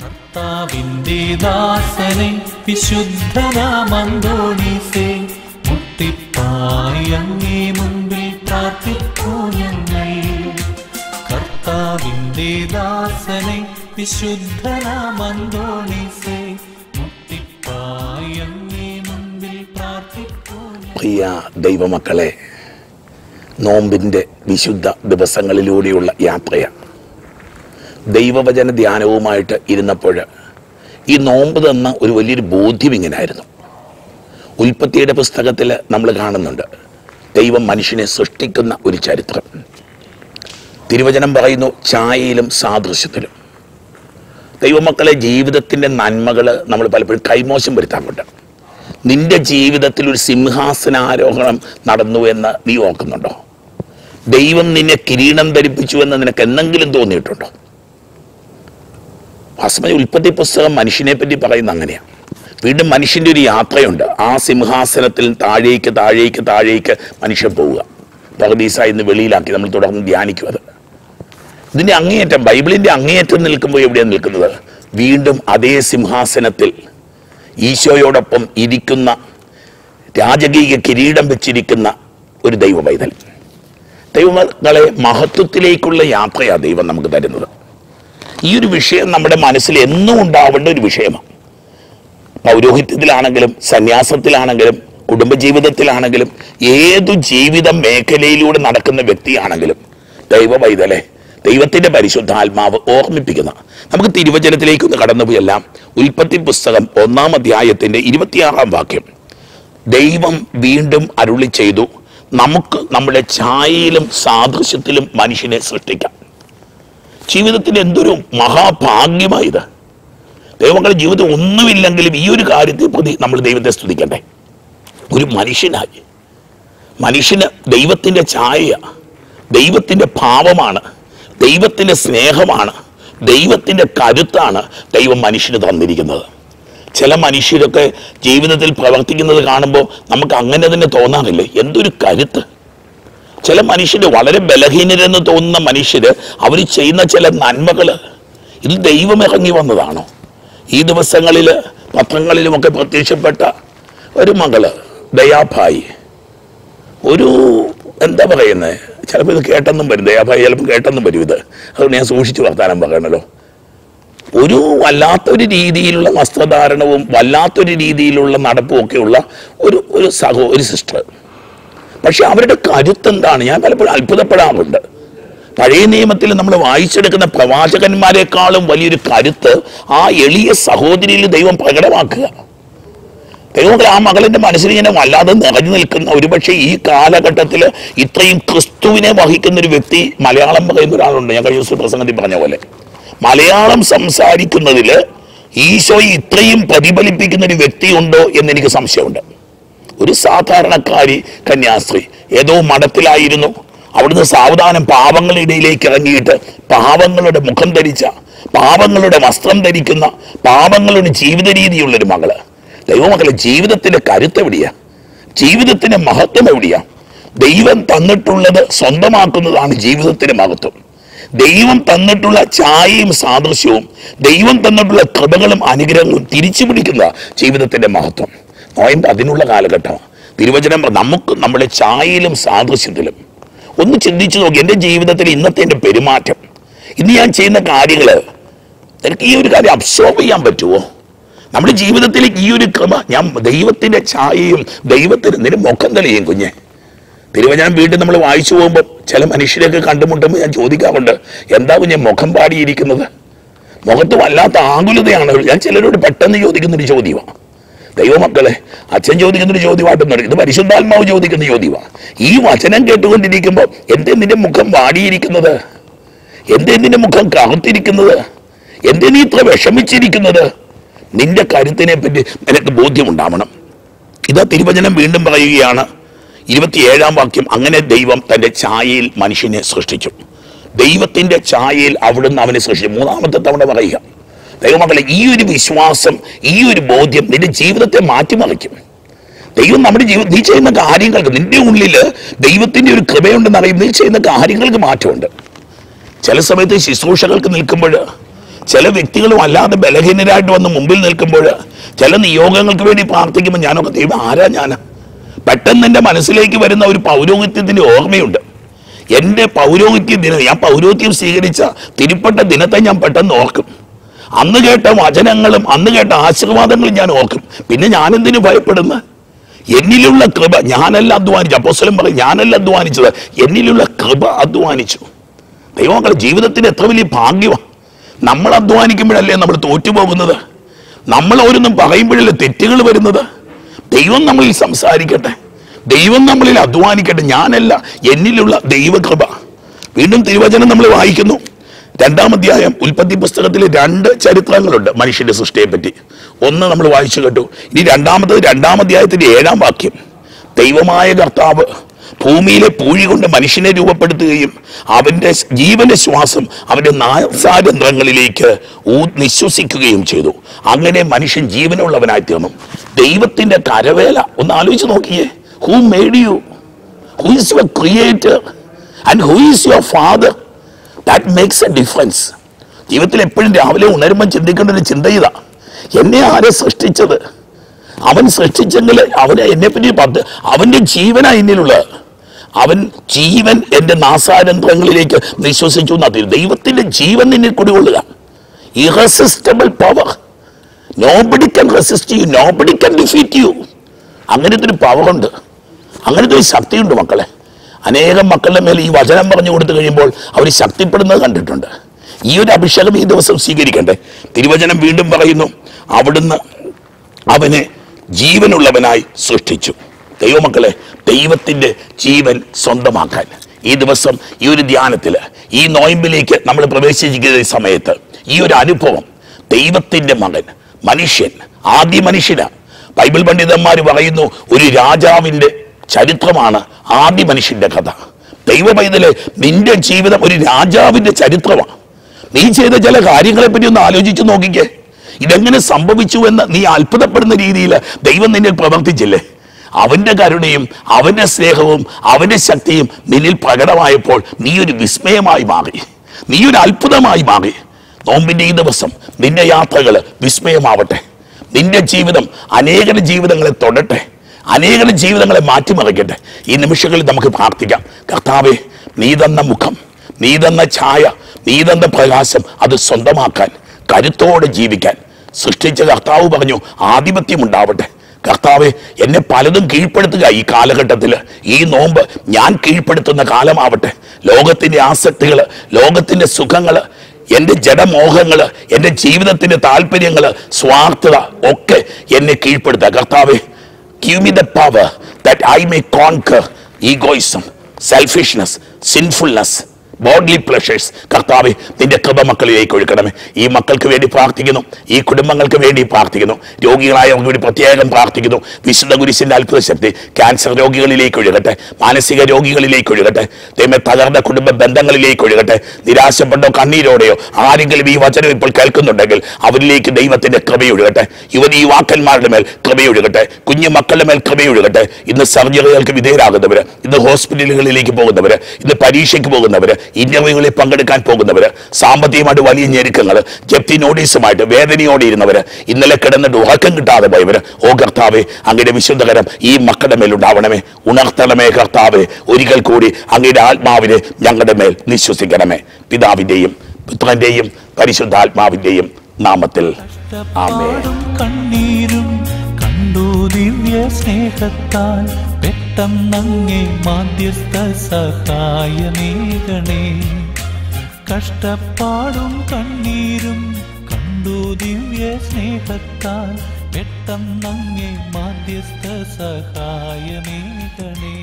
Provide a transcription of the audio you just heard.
കർത്താവിന്റെ ദാസനെ വിശുദ്ധനാമന്തോണീസേ, മുട്ടിപ്പായി അങ്ങേ മുൻപിൽ പ്രാർത്ഥിപ്പൂ ഞങ്ങൾ. കർത്താവിന്റെ ദാസനെ വിശുദ്ധനാമന്തോണീസേ, മുട്ടിപ്പായി അങ്ങേ മുൻപിൽ പ്രാർത്ഥിപ്പൂ. പ്രിയ ദൈവമക്കളെ, നോമ്പിൻ്റെ വിശുദ്ധ ദിവസങ്ങളിലൂടെയുള്ള യാത്രയാണ്. ദൈവവചന ധ്യാനവുമായിട്ട് ഇരുന്നപ്പോൾ ഈ നോമ്പ് തന്ന ഒരു വലിയൊരു ബോധ്യം ഇങ്ങനായിരുന്നു. ഉൽപ്പത്തിയുടെ പുസ്തകത്തിൽ നമ്മൾ കാണുന്നുണ്ട് ദൈവം മനുഷ്യനെ സൃഷ്ടിക്കുന്ന ഒരു ചരിത്രം. തിരുവചനം പറയുന്നു ഛായയിലും സാദൃശ്യത്തിലും. ദൈവമക്കളെ, ജീവിതത്തിൻ്റെ നന്മകൾ നമ്മൾ പലപ്പോഴും കൈമോശം വരുത്താറുണ്ട്. നിന്റെ ജീവിതത്തിൽ ഒരു സിംഹാസനാരോഹണം നടന്നു എന്ന് നീ ഓർക്കുന്നുണ്ടോ? ദൈവം നിന്നെ കിരീടം ധരിപ്പിച്ചു എന്ന് നിനക്ക് എന്തെങ്കിലും തോന്നിയിട്ടുണ്ടോ? വാസ്തവത്തിൽ ഉൽപ്പത്തി പുസ്തകം മനുഷ്യനെ പറ്റി പറയുന്ന അങ്ങനെയാണ്. വീണ്ടും മനുഷ്യൻ്റെ ഒരു യാത്രയുണ്ട്. ആ സിംഹാസനത്തിൽ താഴേക്ക് താഴേക്ക് താഴേക്ക് മനുഷ്യൻ പോവുക. പർദീസ ഇന്ന് വെളിയിലാക്കി നമ്മൾ തുടർന്ന് ധ്യാനിക്കും. അത് ഇതിൻ്റെ അങ്ങേയറ്റം, ബൈബിളിൻ്റെ അങ്ങേയറ്റം നിൽക്കുമ്പോൾ എവിടെയാണ് നിൽക്കുന്നത്? വീണ്ടും അതേ സിംഹാസനത്തിൽ ഈശോയോടൊപ്പം ഇരിക്കുന്ന, രാജകീയ കിരീടം വെച്ചിരിക്കുന്ന ഒരു ദൈവ പൈതൽ. ദൈവങ്ങളെ, മഹത്വത്തിലേക്കുള്ള യാത്രയാണ് ദൈവം നമുക്ക് തരുന്നത്. ഈ ഒരു വിഷയം നമ്മുടെ മനസ്സിൽ എന്നും ഉണ്ടാവേണ്ട ഒരു വിഷയമാണ്. പൗരോഹിത്യത്തിലാണെങ്കിലും സന്യാസത്തിലാണെങ്കിലും കുടുംബജീവിതത്തിലാണെങ്കിലും ഏതു ജീവിത മേഖലയിലൂടെ നടക്കുന്ന വ്യക്തിയാണെങ്കിലും ദൈവ പൈതലെ, ദൈവത്തിൻ്റെ പരിശുദ്ധാത്മാവ് ഓർമ്മിപ്പിക്കുന്ന, നമുക്ക് തിരുവചനത്തിലേക്കൊന്ന് കടന്നുപോയെല്ലാം. ഉൽപ്പത്തി പുസ്തകം 1-ാം അധ്യായത്തിൻ്റെ 26-ാം വാക്യം, ദൈവം വീണ്ടും അരുളി ചെയ്തു, നമുക്ക് നമ്മുടെ ഛായയിലും സാദൃശ്യത്തിലും മനുഷ്യനെ സൃഷ്ടിക്കാം. ജീവിതത്തിൽ എന്തൊരു മഹാഭാഗ്യമായത്! ദൈവങ്ങളുടെ ജീവിതം ഒന്നുമില്ലെങ്കിലും ഈ ഒരു കാര്യത്തെ പ്രതി നമ്മൾ ദൈവത്തെ സ്തുതിക്കണ്ടേ. ഒരു മനുഷ്യനായി, മനുഷ്യന് ദൈവത്തിൻ്റെ ഛായ, ദൈവത്തിൻ്റെ ഭാവമാണ്, ദൈവത്തിൻ്റെ സ്നേഹമാണ്, ദൈവത്തിൻ്റെ കരുത്താണ് ദൈവം മനുഷ്യന് തന്നിരിക്കുന്നത്. ചില മനുഷ്യരൊക്കെ ജീവിതത്തിൽ പ്രവർത്തിക്കുന്നത് കാണുമ്പോൾ നമുക്ക് അങ്ങനെ തന്നെ തോന്നാറില്ലേ, എന്തൊരു കരുത്ത്! ചില മനുഷ്യർ വളരെ ബലഹീനരെന്ന് തോന്നുന്ന മനുഷ്യർ, അവർ ചെയ്യുന്ന ചില നന്മകൾ, ഇത് ദൈവം ഇറങ്ങി വന്നതാണോ? ഈ ദിവസങ്ങളിൽ പത്രങ്ങളിലുമൊക്കെ പ്രത്യക്ഷപ്പെട്ട ഒരു മകള് ദയാഭായി, ഒരു എന്താ പറയുന്നത്, ചിലപ്പോൾ ഇത് കേട്ടെന്നും വരും, ദയാഭായി ചിലപ്പോൾ കേട്ടെന്നും വരും. ഇത് അതുകൊണ്ട് ഞാൻ സൂക്ഷിച്ച് വർത്താനം പറയണല്ലോ. ഒരു വല്ലാത്തൊരു രീതിയിലുള്ള വസ്ത്രധാരണവും വല്ലാത്തൊരു രീതിയിലുള്ള നടപ്പും ഒക്കെയുള്ള ഒരു സിസ്റ്റർ. പക്ഷെ അവരുടെ കരുത്തെന്താണ്? ഞാൻ പലപ്പോഴും അത്ഭുതപ്പെടാറുണ്ട്. പഴയ നിയമത്തിൽ നമ്മൾ വായിച്ചെടുക്കുന്ന പ്രവാചകന്മാരെക്കാളും വലിയൊരു കരുത്ത് ആ എളിയ സഹോദരിയിൽ ദൈവം പ്രകടമാക്കുക. ദൈവം ആ മകളിൻ്റെ മനസ്സിൽ ഇങ്ങനെ വല്ലാതെ നിറഞ്ഞു നിൽക്കുന്ന, ഒരുപക്ഷെ ഈ കാലഘട്ടത്തിൽ ഇത്രയും ക്രിസ്തുവിനെ വഹിക്കുന്ന ഒരു വ്യക്തി, മലയാളം പറയുന്ന ഒരാളുണ്ട്. ഞാൻ കഴിഞ്ഞ ദിവസം പ്രസംഗത്തിൽ പറഞ്ഞ പോലെ, മലയാളം സംസാരിക്കുന്നതിൽ ഈശോയെ ഇത്രയും പ്രതിഫലിപ്പിക്കുന്ന ഒരു വ്യക്തി ഉണ്ടോ എന്നെനിക്ക് സംശയമുണ്ട്. ഒരു സാധാരണക്കാരി കന്യാസ്ത്രീ ഏതോ മഠത്തിലായിരുന്നു. അവിടുന്ന് സാവധാനം പാവങ്ങളുടെ ഇടയിലേക്ക് ഇറങ്ങിയിട്ട് പാവങ്ങളുടെ മുഖം ധരിച്ച, പാവങ്ങളുടെ വസ്ത്രം ധരിക്കുന്ന, പാവങ്ങളുടെ ജീവിത രീതിയുള്ളൊരു മകള്. ദൈവമക്കളെ, ജീവിതത്തിന്റെ കരുത്ത് എവിടെയാ? ജീവിതത്തിന്റെ മഹത്വം എവിടെയാ? ദൈവം തന്നിട്ടുള്ളത് സ്വന്തമാക്കുന്നതാണ് ജീവിതത്തിന്റെ മഹത്വം. ദൈവം തന്നിട്ടുള്ള ഛായയും സാദൃശ്യവും, ദൈവം തന്നിട്ടുള്ള കൃപകളും അനുഗ്രഹങ്ങളും തിരിച്ചു പിടിക്കുന്ന ജീവിതത്തിന്റെ മഹത്വം. നോയമ്പ് അതിനുള്ള കാലഘട്ടമാണ്. തിരുവചനം നമുക്ക് നമ്മുടെ ഛായയിലും സാദൃശ്യത്തിലും ഒന്ന് ചിന്തിച്ചു നോക്കി. എൻ്റെ ജീവിതത്തിൽ ഇന്നത്തെ എൻ്റെ പെരുമാറ്റം, ഇന്ന് ഞാൻ ചെയ്യുന്ന കാര്യങ്ങൾ, എനിക്ക് ഈ ഒരു കാര്യം അബ്സോർബ് ചെയ്യാൻ പറ്റുമോ? നമ്മുടെ ജീവിതത്തിലേക്ക് ഈ ഒരു കൃപ, ഞാൻ ദൈവത്തിൻ്റെ ഛായയും ദൈവത്തിന് നിന്റെ മുഖം തെളിയും കുഞ്ഞെ. തിരുവചനം വീണ്ടും നമ്മൾ വായിച്ചു പോകുമ്പോൾ ചില മനുഷ്യരെയൊക്കെ കണ്ടുമുട്ടുമ്പോൾ ഞാൻ ചോദിക്കാറുണ്ട്, എന്താ കുഞ്ഞെ മുഖം പാടിയിരിക്കുന്നത്? മുഖത്ത് വല്ലാത്ത ആകുലതയാണ്. ഞാൻ ചിലരോട് പെട്ടെന്ന് ചോദിക്കുന്നൊരു ചോദ്യമാണ്. ദൈവമക്കളെ, അച്ഛൻ ചോദിക്കുന്നൊരു ചോദ്യമായിട്ടൊന്നും, ഇത് പരിശുദ്ധാത്മാവ് ചോദിക്കുന്ന ചോദ്യമാണ്. ഈ വചനം കേട്ടുകൊണ്ടിരിക്കുമ്പോൾ എന്തേ നിന്റെ മുഖം വാടിയിരിക്കുന്നത്? എന്തേ നിന്റെ മുഖം കറുത്തിരിക്കുന്നത്? എന്തേ നീ ഇത്ര വിഷമിച്ചിരിക്കുന്നത്? നിന്റെ കരുത്തിനെ പറ്റി നിനക്ക് ബോധ്യമുണ്ടാവണം. ഇതാ തിരുവചനം വീണ്ടും പറയുകയാണ്, 27-ാം വാക്യം, അങ്ങനെ ദൈവം തൻ്റെ ഛായയിൽ മനുഷ്യനെ സൃഷ്ടിച്ചു. ദൈവത്തിൻ്റെ ഛായയിൽ അവിടുന്ന് അവനെ സൃഷ്ടിച്ചു. 3-ാമത്തെ തവണ പറയുക. ദൈവമക്കളെ, ഈ ഒരു വിശ്വാസം, ഈ ഒരു ബോധ്യം നിന്റെ ജീവിതത്തെ മാറ്റിമറിക്കും. ദൈവം നമ്മുടെ ജീവിതം, നീ ചെയ്യുന്ന കാര്യങ്ങൾക്ക്, നിന്റെ ഉള്ളിൽ ദൈവത്തിൻ്റെ ഒരു കൃപയുണ്ടെന്ന് അറിയും. നീ ചെയ്യുന്ന കാര്യങ്ങൾക്ക് മാറ്റമുണ്ട്. ചില സമയത്ത് ശുശ്രൂഷകൾക്ക് നിൽക്കുമ്പോൾ ചില വ്യക്തികളും അല്ലാതെ ബലഹീനരായിട്ട് വന്ന് മുമ്പിൽ നിൽക്കുമ്പോൾ, ചില നിയോഗങ്ങൾക്ക് വേണ്ടി പ്രാർത്ഥിക്കുമ്പോൾ ഞാനൊക്കെ ദൈവം ആരാ ഞാനാ? പെട്ടെന്ന് എൻ്റെ മനസ്സിലേക്ക് വരുന്ന ഒരു പൗരോഹിത്യത്തിൻ്റെ ഓർമ്മയുണ്ട്. എൻ്റെ പൗരോഹിത്യ ദിനം, ഞാൻ പൗരോഹിത്യം സ്വീകരിച്ച തിരുപ്പട്ട ദിനത്തെ ഞാൻ പെട്ടെന്ന് ഓർക്കും. അന്ന് കേട്ട വചനങ്ങളും അന്ന് കേട്ട ആശീർവാദങ്ങളും ഞാൻ ഓർക്കും. പിന്നെ ഞാനെന്തിനു ഭയപ്പെടുന്നു? എന്നിലുള്ള കൃപ ഞാനല്ല അധ്വാനിച്ചു. അപ്പോസ്തലൻ പറയും, ഞാനല്ല അധ്വാനിച്ചത്, എന്നിലുള്ള കൃപ അധ്വാനിച്ചു. ദൈവമക്കളുടെ ജീവിതത്തിന് എത്ര വലിയ ഭാഗ്യമാണ്. നമ്മൾ അധ്വാനിക്കുമ്പോഴല്ലേ നമ്മൾ തോറ്റുപോകുന്നത്. നമ്മൾ ഓരോന്നും പറയുമ്പോഴല്ലേ തെറ്റുകൾ വരുന്നത്. ദൈവം നമ്മളിൽ സംസാരിക്കട്ടെ, ദൈവം നമ്മളിൽ അധ്വാനിക്കട്ടെ. ഞാനല്ല, എന്നിലുള്ള ദൈവകൃപ. വീണ്ടും തിരുവചനം നമ്മൾ വായിക്കുന്നു. 2-ാം അധ്യായം ഉൽപ്പത്തി പുസ്തകത്തിൽ 2 ചരിത്രങ്ങളുണ്ട് മനുഷ്യന്റെ സൃഷ്ടിയെ പറ്റി. ഒന്ന് നമ്മൾ വായിച്ചു കേട്ടു. ഇനി 2-ാം അധ്യായത്തിന്റെ 7-ാം വാക്യം, ദൈവമായ കർത്താവ് ഭൂമിയിലെ പൂഴി കൊണ്ട് മനുഷ്യനെ രൂപപ്പെടുത്തുകയും അവന്റെ ജീവന്റെ ശ്വാസം അവന്റെ നാസാരന്ധ്രങ്ങളിലേക്ക് നിശ്വസിക്കുകയും ചെയ്തു. അങ്ങനെ മനുഷ്യൻ ജീവനുള്ളവനായി തീർന്നു. ദൈവത്തിന്റെ കരവേല ഒന്ന് ആലോചിച്ച് നോക്കിയേ. Who made you? Who is your creator? And who is your father? That makes a difference. ജീവിതത്തിൽ എപ്പോഴും രാവിലെ ഉണരുമ്പോൾ ചിന്തിക്കേണ്ട ഒരു ചിന്ത ഇതാ, എന്നെ ആരെ സൃഷ്ടിച്ചത്? അവൻ സൃഷ്ടിച്ചെങ്കിൽ അവനെ എന്നെപ്പറ്റി അവന്റെ ജീവനാ എന്നിലുള്ളത്. അവൻ ജീവൻ എൻ്റെ നാസാരന്ധ്രങ്ങളിലേക്ക് വിശ്വസിച്ചു എന്നാ. ദൈവത്തിന്റെ ജീവൻ നിന്നിൽ കുടികൊള്ളുക. Irresistible power. Nobody can resist you, nobody can defeat you. അങ്ങനത്തെ ഒരു പവറുണ്ട്, അങ്ങനത്തെ ഒരു ശക്തിയുണ്ട് മക്കളെ. അനേകം മക്കളുടെ മേലെ ഈ വചനം പറഞ്ഞു കൊടുത്തു കഴിയുമ്പോൾ അവർ ശക്തിപ്പെടുന്നത് കണ്ടിട്ടുണ്ട്. ഈ ഒരു അഭിഷേകം ഈ ദിവസം സ്വീകരിക്കണ്ടേ. തിരുവചനം വീണ്ടും പറയുന്നു, അവിടുന്ന് അവനെ ജീവനുള്ളവനായി സൃഷ്ടിച്ചു. ദൈവമക്കളെ, ദൈവത്തിന്റെ ജീവൻ സ്വന്തമാക്കാൻ ഈ ദിവസം ഈ ഒരു ധ്യാനത്തിൽ ഈ നോയമ്പിലേക്ക് നമ്മൾ പ്രവേശിക്കുന്ന സമയത്ത് ഈ ഒരു അനുഭവം, ദൈവത്തിന്റെ മകൻ മനുഷ്യൻ, ആദ്യ മനുഷ്യനാണ്. ബൈബിൾ പണ്ഡിതന്മാർ പറയുന്നു, ഒരു രാജാവിന്റെ ചരിത്രമാണ് ആദ്യ മനുഷ്യന്റെ കഥ. ദൈവ പൈതലെ, നിന്റെ ജീവിതം ഒരു രാജാവിന്റെ ചരിത്രമാണ്. നീ ചെയ്ത ചില കാര്യങ്ങളെ പറ്റി ഒന്ന് ആലോചിച്ച് നോക്കിക്കേ. ഇതെങ്ങനെ സംഭവിച്ചു എന്ന് നീ അത്ഭുതപ്പെടുന്ന രീതിയിൽ ദൈവം നിന്നിൽ പ്രവർത്തിച്ചില്ലേ? അവന്റെ കരുണയും അവന്റെ സ്നേഹവും അവന്റെ ശക്തിയും നിന്നിൽ പ്രകടമായപ്പോൾ നീ ഒരു വിസ്മയമായി മാറി, നീ ഒരു അത്ഭുതമായി മാറി. നോമ്പിന്റെ ഈ ദിവസം നിന്റെ യാത്രകൾ വിസ്മയമാവട്ടെ. നിന്റെ ജീവിതം അനേകം ജീവിതങ്ങളെ തൊടട്ടെ, അനേകം ജീവിതങ്ങളെ മാറ്റിമറിക്കട്ടെ. ഈ നിമിഷങ്ങളിൽ നമുക്ക് പ്രാർത്ഥിക്കാം. കർത്താവേ, നീ തന്ന മുഖം, നീ തന്ന ഛായ, നീ തന്ന പ്രകാശം അത് സ്വന്തമാക്കാൻ, കരുത്തോടെ ജീവിക്കാൻ സൃഷ്ടിച്ച കർത്താവ് പറഞ്ഞു ആധിപത്യം ഉണ്ടാവട്ടെ. കർത്താവെ, എന്നെ പലതും കീഴ്പ്പെടുത്തുക. ഈ കാലഘട്ടത്തിൽ ഈ നോമ്പ് ഞാൻ കീഴ്പ്പെടുത്തുന്ന കാലമാവട്ടെ. ലോകത്തിന്റെ ആസക്തികൾ, ലോകത്തിന്റെ സുഖങ്ങൾ, എൻ്റെ ജഡമോഹങ്ങള്, എൻ്റെ ജീവിതത്തിന്റെ താല്പര്യങ്ങള്, സ്വാർത്ഥത ഒക്കെ എന്നെ കീഴ്പ്പെടുത്തുക. കർത്താവെ, give me the power that I may conquer egoism, selfishness, sinfulness, bodily pleasures. കർത്താവെ, നിന്റെ കൃപ മക്കളിലേക്ക് ഒഴുക്കണമേ. ഈ മക്കൾക്ക് വേണ്ടി പ്രാർത്ഥിക്കുന്നു, ഈ കുടുംബങ്ങൾക്ക് വേണ്ടി പ്രാർത്ഥിക്കുന്നു, രോഗികളായവർക്ക് വേണ്ടി പ്രത്യേകം പ്രാർത്ഥിക്കുന്നു. വിശുദ്ധ കുരിശിന്റെ അത്ഭുത ശക്തി ക്യാൻസർ രോഗികളിലേക്ക് ഒഴുകട്ടെ, മാനസിക രോഗികളിലേക്ക് ഒഴുകട്ടെ, ദൈവമേ തകർന്ന കുടുംബ ബന്ധങ്ങളിലേക്ക് ഒഴുകട്ടെ. നിരാശപ്പെട്ടോ കണ്ണീരോടെയോ ആരെങ്കിലും ഈ വചനം ഇപ്പോൾ കേൾക്കുന്നുണ്ടെങ്കിൽ അവരിലേക്ക് ദൈവത്തിന്റെ കൃപയൊഴുകട്ടെ. യുവതി യുവാക്കന്മാരുടെ മേൽ കൃപയൊഴുകട്ടെ, കുഞ്ഞു മക്കളുടെ മേൽ കൃപയൊഴുകട്ടെ. ഇന്ന് സർജറികൾക്ക് വിധേയരാകുന്നവര്, ഇന്ന് ഹോസ്പിറ്റലുകളിലേക്ക് പോകുന്നവര്, ഇന്ന് പരീക്ഷയ്ക്ക് പോകുന്നവര്, ഇന്റർവ്യൂകളിൽ പങ്കെടുക്കാൻ പോകുന്നവര്, സാമ്പത്തികമായിട്ട് വലിയ ഞെരുക്കങ്ങൾ, ജപ്തി നോട്ടീസുമായിട്ട് വേദനയോടെ ഇരുന്നവര്, ഇന്നലെ കിടന്നിട്ട് ഉറക്കം കിട്ടാതെ പോയവര്, ഓ കർത്താവെ, അങ്ങയുടെ വിശുദ്ധകരം ഈ മക്കളുടെ മേൽ ഉണ്ടാവണമേ. ഉണർത്തണമേ കർത്താവെ. ഒരിക്കൽ കൂടി അങ്ങയുടെ ആത്മാവിനെ ഞങ്ങളുടെ മേൽ നിശ്വസിക്കണമേ. പിതാവിന്റെയും പുത്രന്റെയും പരിശുദ്ധാത്മാവിന്റെയും നാമത്തിൽ ആമേൻ. കണ്ണീരും കണ്ടു ദിവ്യ സ്നേഹത്താൽ പെട്ടെന്നങ്ങേ മാധ്യസ്ഥ സഹായമേകണേ. കഷ്ടപ്പാടും കണ്ണീരും കണ്ടു ദിവ്യ സ്നേഹത്താൽ പെട്ടെന്നങ്ങേ മാധ്യസ്ഥ സഹായമേകണേ.